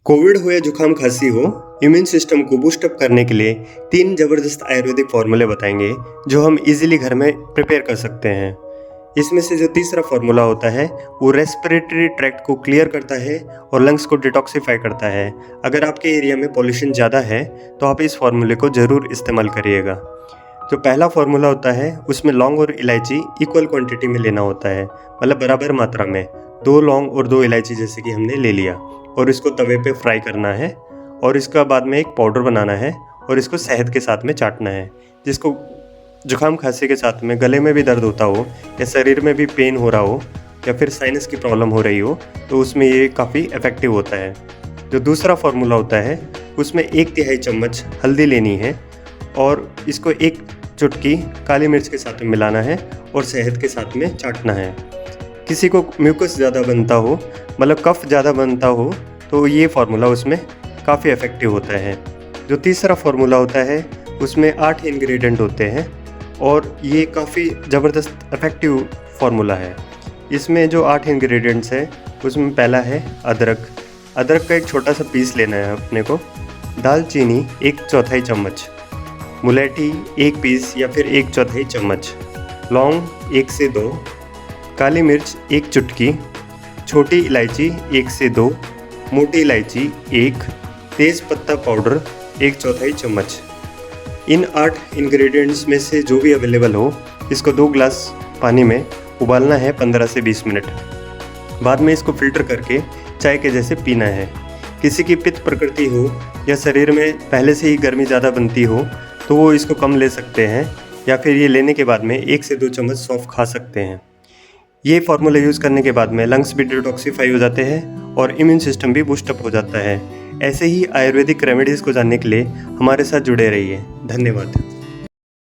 Covid हो या जुकाम खांसी हो, इम्यून सिस्टम को बूस्ट अप करने के लिए 3 जबरदस्त आयुर्वेदिक फार्मूले बताएंगे जो हम इजीली घर में प्रिपेयर कर सकते हैं। इसमें से जो तीसरा फार्मूला होता है वो रेस्पिरेटरी ट्रैक्ट को क्लियर करता है और लंग्स को डिटॉक्सिफाई करता है। अगर आपके एरिया में पॉल्यूशन ज़्यादा है तो आप इस फार्मूले को ज़रूर इस्तेमाल करिएगा। जो पहला फार्मूला होता है उसमें लौंग और इलायची इक्वल क्वांटिटी में लेना होता है, मतलब बराबर मात्रा में। 2 लौंग और 2 इलायची जैसे कि हमने ले लिया और इसको तवे पे फ्राई करना है और इसका बाद में एक पाउडर बनाना है और इसको शहद के साथ में चाटना है। जिसको जुकाम खांसी के साथ में गले में भी दर्द होता हो या शरीर में भी पेन हो रहा हो या फिर साइनस की प्रॉब्लम हो रही हो तो उसमें ये काफ़ी इफ़ेक्टिव होता है। जो दूसरा फार्मूला होता है उसमें 1/3 चम्मच हल्दी लेनी है और इसको 1 चुटकी काली मिर्च के साथ में मिलाना है और शहद के साथ में चाटना है। किसी को म्यूकस ज़्यादा बनता हो, मतलब कफ ज़्यादा बनता हो, तो ये फार्मूला उसमें काफ़ी इफ़ेक्टिव होता है। जो तीसरा फार्मूला होता है उसमें 8 इंग्रेडिएंट होते हैं और ये काफ़ी ज़बरदस्त इफ़ेक्टिव फार्मूला है। इसमें जो 8 इंग्रेडिएंट्स है उसमें पहला है अदरक। अदरक का एक छोटा सा पीस लेना है अपने को। दालचीनी 1/4 चम्मच, मुलेठी 1 पीस या फिर 1/4 चम्मच, लौंग 1 से 2, काली मिर्च 1 चुटकी, छोटी इलायची 1 से 2, मोटी इलायची 1, तेज़ पत्ता पाउडर 1/4 चम्मच। इन 8 इंग्रेडिएंट्स में से जो भी अवेलेबल हो इसको 2 ग्लास पानी में उबालना है 15 से 20 मिनट। बाद में इसको फ़िल्टर करके चाय के जैसे पीना है। किसी की पित्त प्रकृति हो या शरीर में पहले से ही गर्मी ज़्यादा बनती हो तो वो इसको कम ले सकते हैं या फिर ये लेने के बाद में 1 से 2 चम्मच सौंफ खा सकते हैं। ये फार्मूला यूज़ करने के बाद में लंग्स भी डिटॉक्सिफाई हो जाते हैं और इम्यून सिस्टम भी बूस्टअप हो जाता है। ऐसे ही आयुर्वेदिक रेमेडीज़ को जानने के लिए हमारे साथ जुड़े रहिए। धन्यवाद।